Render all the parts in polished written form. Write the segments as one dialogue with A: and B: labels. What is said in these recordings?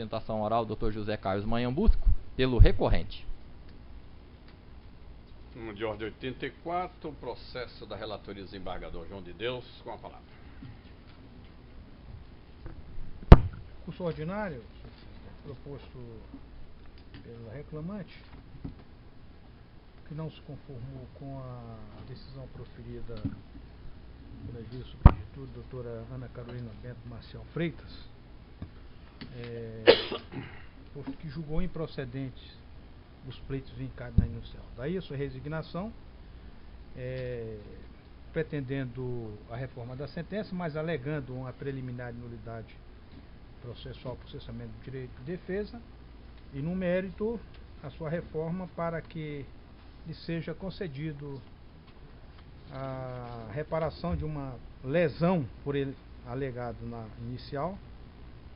A: sustentação oral, Dr. José Carlos Manhambusco, pelo recorrente.
B: De ordem 84, o processo da relatoria do desembargador João de Deus, com a palavra.
C: Curso ordinário, proposto pela reclamante, que não se conformou com a decisão proferida pela juíza substituta, doutora Ana Carolina Bento Marcial Freitas, posto que julgou improcedentes os pleitos vincados na inicial. Daí a sua resignação, pretendendo a reforma da sentença, mas alegando uma preliminar nulidade processual por cessamento do direito de defesa, e no mérito a sua reforma para que lhe seja concedido a reparação de uma lesão por ele alegado na inicial,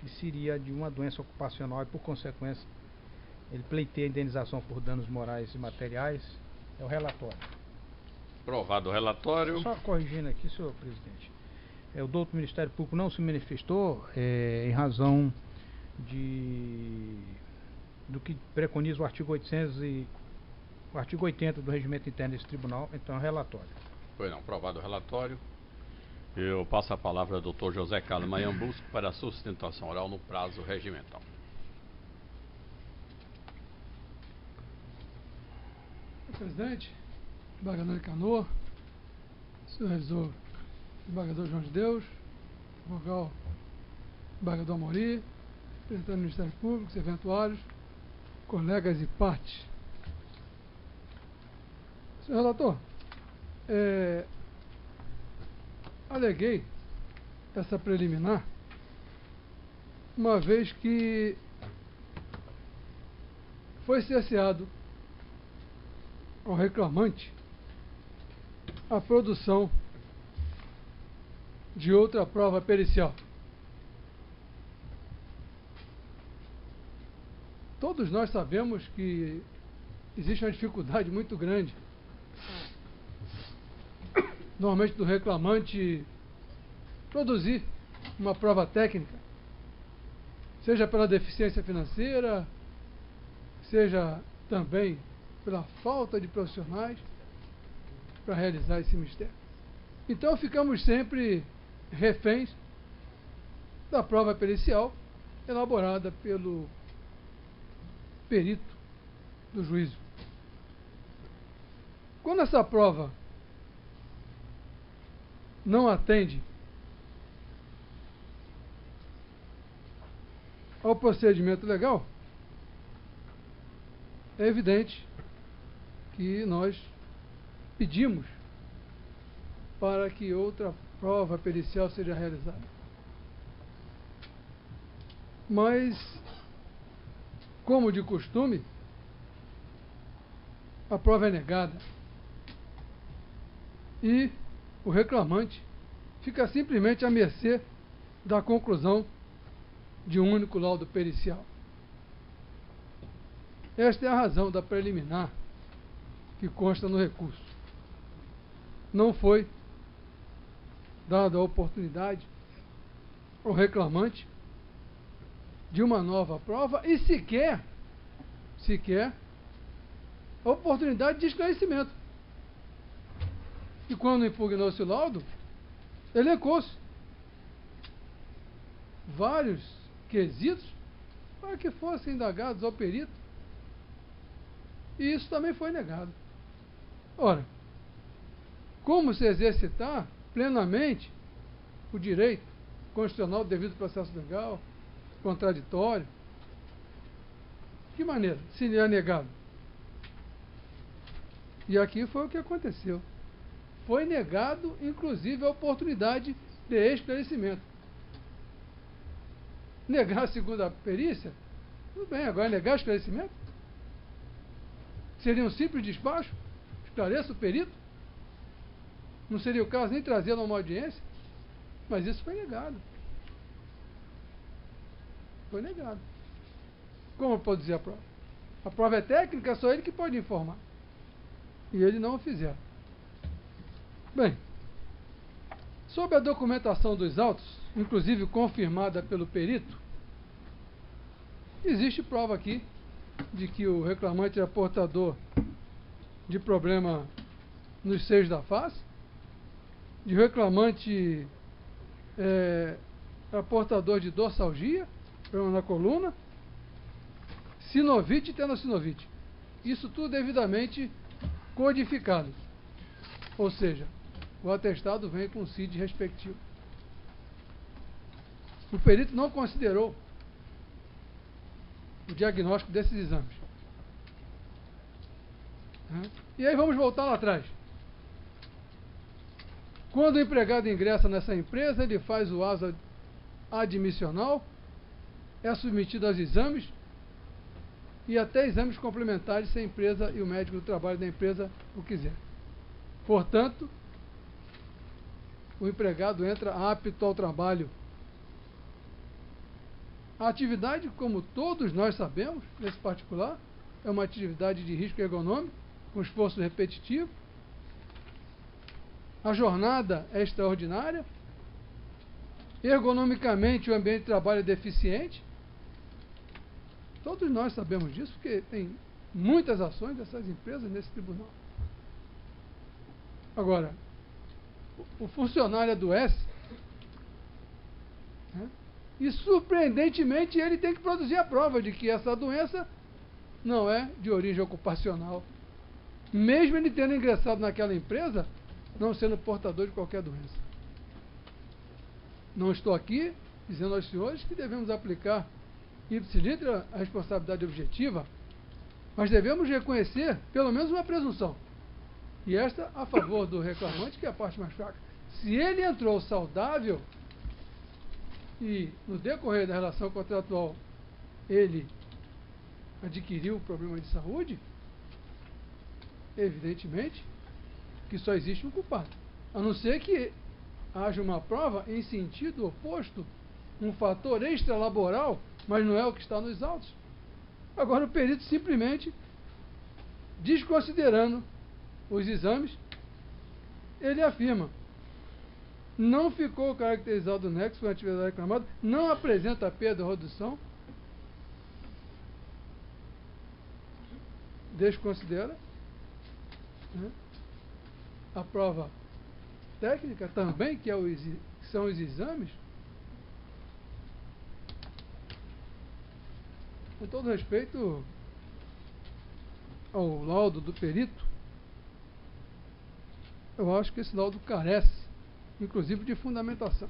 C: que seria de uma doença ocupacional, e por consequência ele pleiteia a indenização por danos morais e materiais. É o relatório.
B: Aprovado o relatório.
C: Só corrigindo aqui, senhor presidente, o doutor Ministério Público não se manifestou em razão do que preconiza o artigo 80 do regimento interno desse tribunal. Então é o relatório.
B: Pois não, aprovado o relatório. Eu passo a palavra ao Dr. José Carlos Manhambusco para a sustentação oral no prazo regimental.
D: Presidente, desembargador Canoa, senhor revisor, desembargador João de Deus, vogal, desembargador Amorim, representante do Ministério Público, eventuários, colegas e partes. Senhor relator, aleguei essa preliminar, uma vez que foi cerceado ao reclamante a produção de outra prova pericial. Todos nós sabemos que existe uma dificuldade muito grande, normalmente do reclamante, produzir uma prova técnica, seja pela deficiência financeira, seja também pela falta de profissionais para realizar esse mistério. Então ficamos sempre reféns da prova pericial elaborada pelo perito do juízo. Quando essa prova não atende ao procedimento legal, é evidente que nós pedimos para que outra prova pericial seja realizada. Mas, como de costume, a prova é negada e o reclamante fica simplesmente à mercê da conclusão de um único laudo pericial. Esta é a razão da preliminar que consta no recurso. Não foi dada a oportunidade ao reclamante de uma nova prova e sequer a oportunidade de esclarecimento. E quando impugnou-se o laudo, elencou-se vários quesitos para que fossem indagados ao perito, e isso também foi negado. Ora, como se exercitar plenamente o direito constitucional do devido processo legal, contraditório? De que maneira se lhe é negado? E aqui foi o que aconteceu. Foi negado, inclusive, a oportunidade de esclarecimento. Negar a segunda perícia? Tudo bem, agora negar esclarecimento? Seria um simples despacho? Esclareça o perito? Não seria o caso nem trazê-lo a uma audiência? Mas isso foi negado. Foi negado. Como produzir a prova? A prova é técnica, é só ele que pode informar. E ele não o fizeram. Bem, sobre a documentação dos autos, inclusive confirmada pelo perito, existe prova aqui de que o reclamante é portador de problema nos seios da face, de reclamante é portador de dorsalgia, problema na coluna, sinovite e tenossinovite. Isso tudo devidamente codificado. Ou seja, o atestado vem com o CID respectivo. O perito não considerou o diagnóstico desses exames. E aí vamos voltar lá atrás. Quando o empregado ingressa nessa empresa, ele faz o ato admissional, é submetido aos exames e até exames complementares se a empresa e o médico do trabalho da empresa o quiser. Portanto, o empregado entra apto ao trabalho. A atividade, como todos nós sabemos, nesse particular, é uma atividade de risco ergonômico, com esforço repetitivo. A jornada é extraordinária. Ergonomicamente, o ambiente de trabalho é deficiente. Todos nós sabemos disso, porque tem muitas ações dessas empresas nesse tribunal. Agora, o funcionário adoece, né? E surpreendentemente ele tem que produzir a prova de que essa doença não é de origem ocupacional. Mesmo ele tendo ingressado naquela empresa, não sendo portador de qualquer doença. Não estou aqui dizendo aos senhores que devemos aplicar ipsilitra a responsabilidade objetiva, mas devemos reconhecer pelo menos uma presunção. E esta a favor do reclamante, que é a parte mais fraca. Se ele entrou saudável e no decorrer da relação contratual ele adquiriu problema de saúde, evidentemente que só existe um culpado. A não ser que haja uma prova em sentido oposto, um fator extralaboral, mas não é o que está nos autos. Agora o perito simplesmente, desconsiderando os exames, ele afirma: não ficou caracterizado o nexo com a atividade reclamada, não apresenta perda ou redução, desconsidera, né, a prova técnica também, que são os exames. Com todo respeito ao laudo do perito, eu acho que esse laudo carece, inclusive, de fundamentação.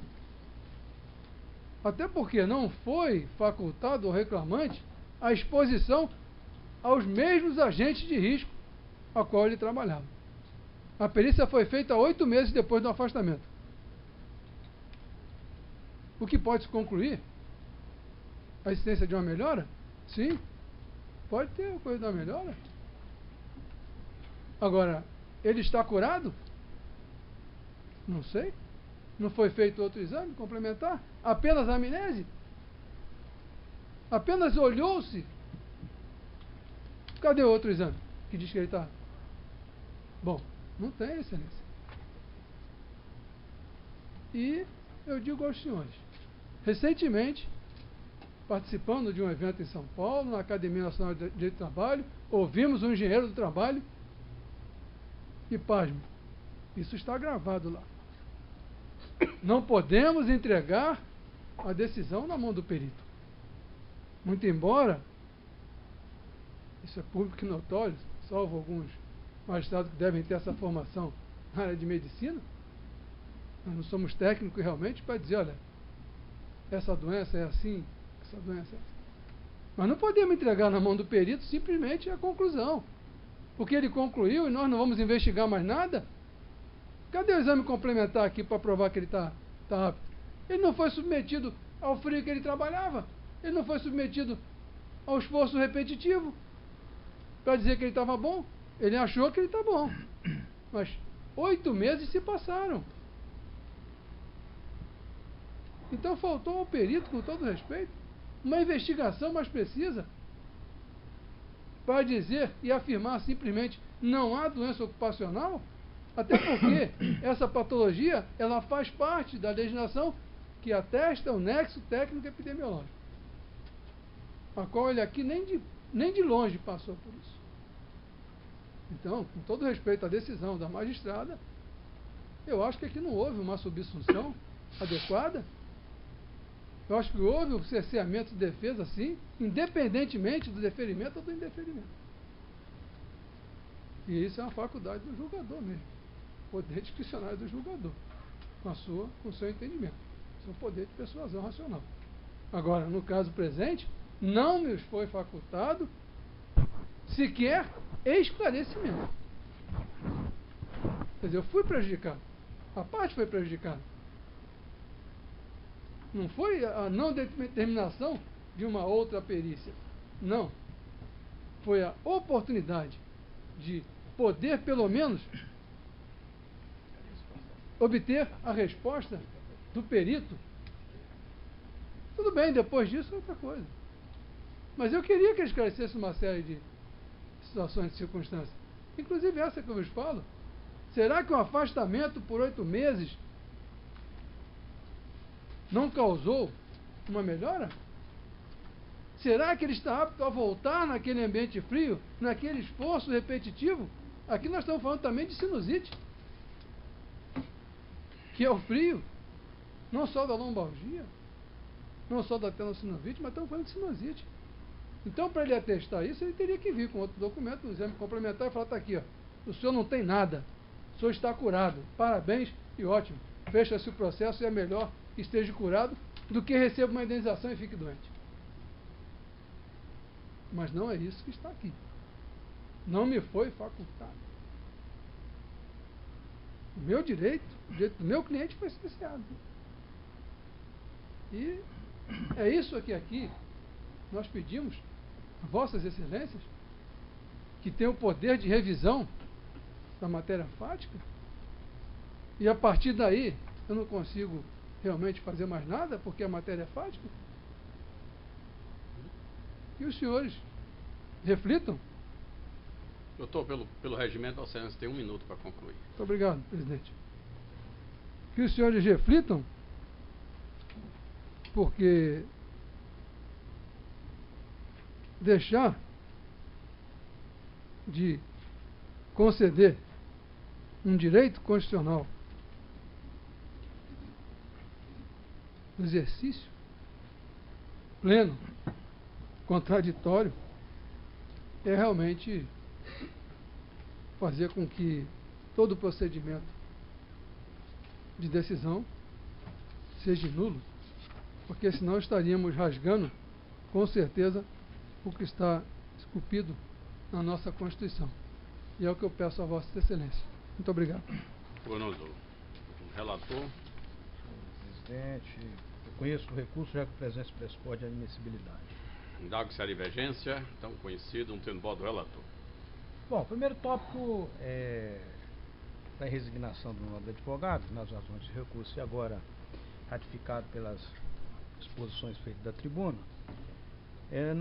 D: Até porque não foi facultado ao reclamante a exposição aos mesmos agentes de risco a qual ele trabalhava. A perícia foi feita 8 meses depois do afastamento. O que pode se concluir? A existência de uma melhora? Sim, pode ter coisa da melhora. Agora, ele está curado? Não sei. Não foi feito outro exame complementar? Apenas amnésia? Apenas olhou-se? Cadê o outro exame que diz que ele está? Bom, não tem, excelência. E eu digo aos senhores, recentemente, participando de um evento em São Paulo, na Academia Nacional de Direito do Trabalho, ouvimos um engenheiro do trabalho e, pasmo, isso está gravado lá. Não podemos entregar a decisão na mão do perito. Muito embora, isso é público e notório, salvo alguns magistrados que devem ter essa formação na área de medicina, nós não somos técnicos realmente para dizer, olha, essa doença é assim, essa doença é assim. Mas não podemos entregar na mão do perito simplesmente a conclusão. Porque ele concluiu e nós não vamos investigar mais nada. Cadê o exame complementar aqui para provar que ele está apto? Ele não foi submetido ao frio que ele trabalhava. Ele não foi submetido ao esforço repetitivo para dizer que ele estava bom. Ele achou que ele está bom. Mas 8 meses se passaram. Então faltou ao perito, com todo respeito, uma investigação mais precisa para dizer e afirmar simplesmente não há doença ocupacional, até porque essa patologia ela faz parte da legislação que atesta o nexo técnico epidemiológico. a qual ele aqui nem de longe passou por isso. Então, com todo respeito à decisão da magistrada, eu acho que aqui não houve uma subsunção adequada. Eu acho que houve o cerceamento de defesa, sim, independentemente do deferimento ou do indeferimento. E isso é uma faculdade do julgador mesmo. Poder discricionário do julgador, com o seu entendimento, seu poder de persuasão racional. Agora, no caso presente, não me foi facultado sequer esclarecimento. Quer dizer, eu fui prejudicado. A parte foi prejudicada. Não foi a não determinação de uma outra perícia. Não. Foi a oportunidade de poder, pelo menos, obter a resposta do perito. Tudo bem, depois disso é outra coisa. Mas eu queria que ele esclarecesse uma série de situações de circunstâncias. Inclusive essa que eu vos falo. Será que um afastamento por 8 meses não causou uma melhora? Será que ele está apto a voltar naquele ambiente frio, naquele esforço repetitivo? Aqui nós estamos falando também de sinusite, que é o frio, não só da lombalgia, não só da tenossinovite, mas estamos falando de sinusite. Então, para ele atestar isso, ele teria que vir com outro documento, um exame complementar, e falar: está aqui, ó, o senhor não tem nada, o senhor está curado, parabéns e ótimo, fecha-se o processo e é melhor que esteja curado do que receba uma indenização e fique doente. Mas não é isso que está aqui. Não me foi facultado. O meu direito, o direito do meu cliente foi cerceado. E é isso aqui nós pedimos a vossas excelências, que tem o poder de revisão da matéria fática, e a partir daí eu não consigo realmente fazer mais nada, porque a matéria é fática. E os senhores reflitam.
B: Doutor, pelo regimento, a senhora tem 1 minuto para concluir.
D: Muito obrigado, presidente. Que os senhores reflitam, porque deixar de conceder um direito constitucional no exercício pleno, contraditório, é realmente fazer com que todo o procedimento de decisão seja nulo, porque senão estaríamos rasgando, com certeza, o que está esculpido na nossa Constituição. E é o que eu peço a Vossa Excelência. Muito obrigado.
B: Coronel, relator.
C: Presidente, eu conheço o recurso, já que o presidente pressupõe de admissibilidade.
B: Indago-se a divergência, então conhecido, não tendo voto do relator.
C: Bom, o primeiro tópico é da resignação do nobre advogado, nas razões de recurso, e agora ratificado pelas exposições feitas da tribuna, é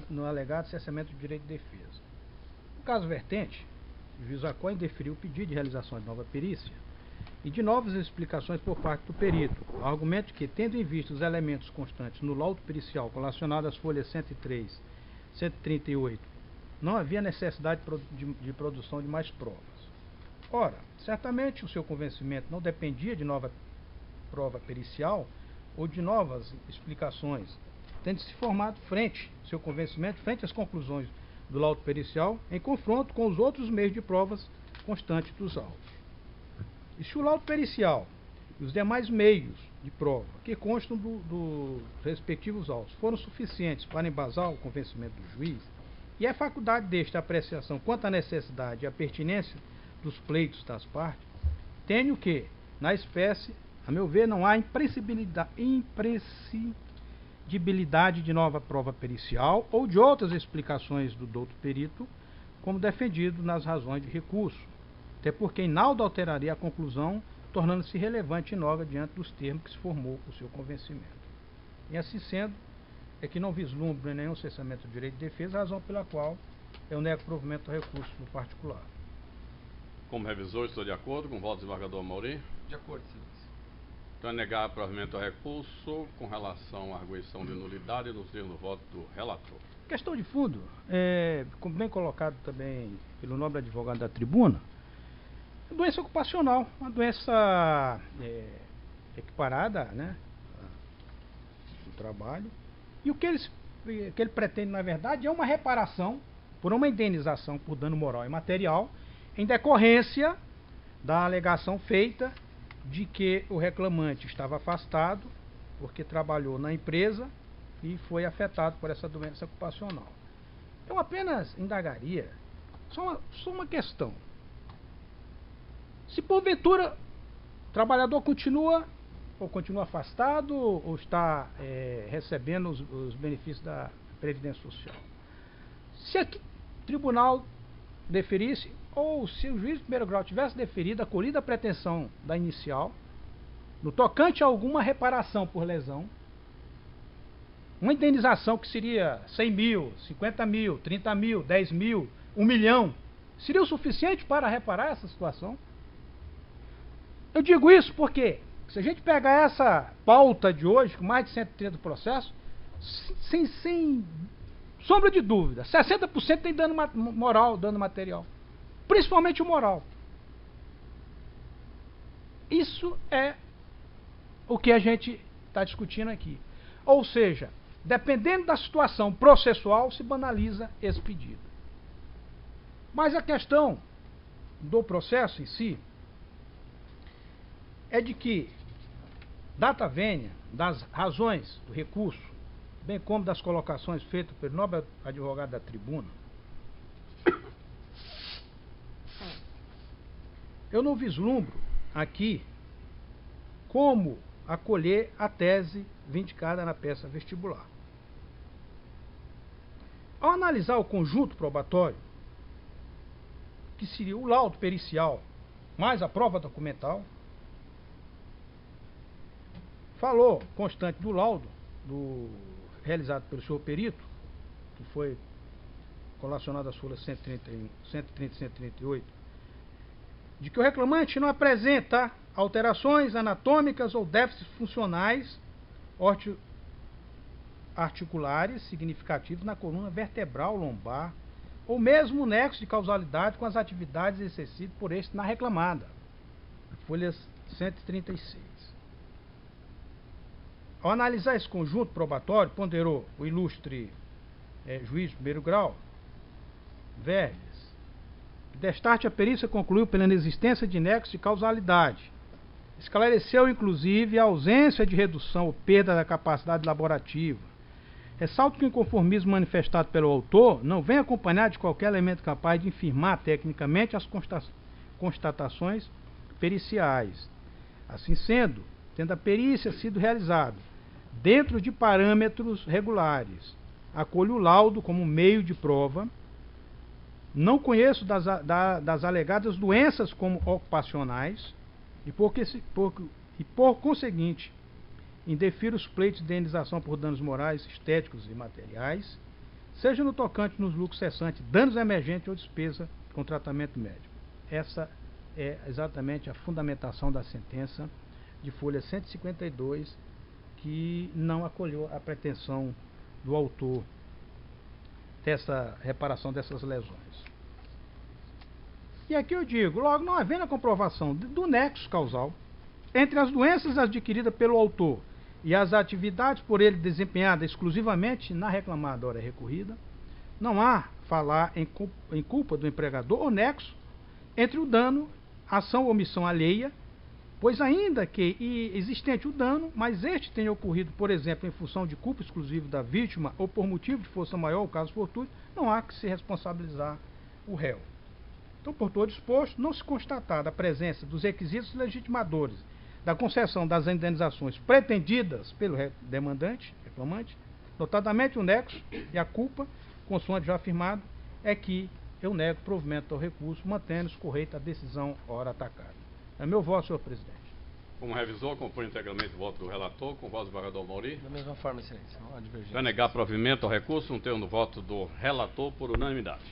C: no alegado cessamento do direito de defesa. No caso vertente, o juiz Acó indeferiu o pedido de realização de nova perícia e de novas explicações por parte do perito, argumento que, tendo em vista os elementos constantes no laudo pericial relacionado às folhas 103, 138, não havia necessidade de produção de mais provas. Ora, certamente o seu convencimento não dependia de nova prova pericial ou de novas explicações, tendo se formado seu convencimento frente às conclusões do laudo pericial em confronto com os outros meios de provas constantes dos autos. E se o laudo pericial e os demais meios de prova que constam dos respectivos autos foram suficientes para embasar o convencimento do juiz, e é faculdade deste a apreciação quanto à necessidade e à pertinência dos pleitos das partes, tenho que, na espécie, a meu ver, não há imprescindibilidade de nova prova pericial ou de outras explicações do douto perito, como defendido nas razões de recurso, até porque em nada alteraria a conclusão, tornando-se relevante e nova diante dos termos que se formou o seu convencimento. E assim sendo, é que não vislumbro em nenhum cessamento do direito de defesa, razão pela qual eu nego provimento do recurso no particular.
B: Como revisor, estou de acordo com o voto do desembargador Amorim.
A: De acordo, excelência.
B: Então, é negar provimento ao recurso com relação à arguição de nulidade nos termos do voto do relator.
C: Questão de fundo, como bem colocado também pelo nobre advogado da tribuna, doença ocupacional, uma doença equiparada, né, do trabalho. E o que ele pretende, na verdade, é uma reparação por uma indenização por dano moral e material em decorrência da alegação feita de que o reclamante estava afastado porque trabalhou na empresa e foi afetado por essa doença ocupacional. Eu apenas indagaria só uma questão. Se porventura o trabalhador continua afastado ou está recebendo os benefícios da Previdência Social. Se aqui o tribunal deferisse, ou se o juiz de primeiro grau tivesse deferido, acolhido a pretensão da inicial, no tocante a alguma reparação por lesão, uma indenização que seria 100 mil, 50 mil, 30 mil, 10 mil, 1 milhão, seria o suficiente para reparar essa situação? Eu digo isso porque, se a gente pegar essa pauta de hoje, com mais de 130 processos, sem sombra de dúvida, 60% tem dano moral, dano material. Principalmente o moral. Isso é o que a gente está discutindo aqui. Ou seja, dependendo da situação processual, se banaliza esse pedido. Mas a questão do processo em si é de que, data vênia das razões do recurso, bem como das colocações feitas pelo nobre advogado da tribuna, eu não vislumbro aqui como acolher a tese vindicada na peça vestibular. Ao analisar o conjunto probatório, que seria o laudo pericial mais a prova documental, falou constante do laudo realizado pelo senhor perito, que foi colacionado às folhas 130 e 138, de que o reclamante não apresenta alterações anatômicas ou déficits funcionais articulares significativos na coluna vertebral lombar, ou mesmo nexo de causalidade com as atividades exercidas por este na reclamada. Folhas 136. Ao analisar esse conjunto probatório, ponderou o ilustre juiz de primeiro grau, Verges. Destarte, a perícia concluiu pela inexistência de nexo de causalidade. Esclareceu, inclusive, a ausência de redução ou perda da capacidade laborativa. Ressalto que o inconformismo manifestado pelo autor não vem acompanhado de qualquer elemento capaz de infirmar tecnicamente as constatações periciais. Assim sendo, tendo a perícia sido realizada dentro de parâmetros regulares, acolho o laudo como meio de prova. Não conheço das alegadas doenças como ocupacionais e por conseguinte, indefiro os pleitos de indenização por danos morais, estéticos e materiais, seja no tocante nos lucros cessantes, danos emergentes ou despesa com tratamento médico. Essa é exatamente a fundamentação da sentença de folha 152, que não acolheu a pretensão do autor dessa reparação dessas lesões. E aqui eu digo, logo, não havendo a comprovação do nexo causal entre as doenças adquiridas pelo autor e as atividades por ele desempenhadas exclusivamente na reclamada hora recorrida, não há falar em culpa do empregador ou nexo entre o dano, ação ou omissão alheia, pois ainda que existente o dano, mas este tenha ocorrido, por exemplo, em função de culpa exclusiva da vítima ou por motivo de força maior ou caso fortuito, não há que se responsabilizar o réu. Então, por todo exposto, não se constatada a presença dos requisitos legitimadores da concessão das indenizações pretendidas pelo demandante, reclamante, notadamente o nexo e a culpa, consoante já afirmado, é que eu nego provimento ao recurso, mantendo-se correta a decisão ora atacada. É meu voto, senhor presidente.
B: Como revisor, compõe integralmente o voto do relator, com voz do vereador Mauri.
E: Da mesma forma, excelência. Não há divergência.
B: Vai negar provimento ao recurso, no termo do voto do relator por unanimidade.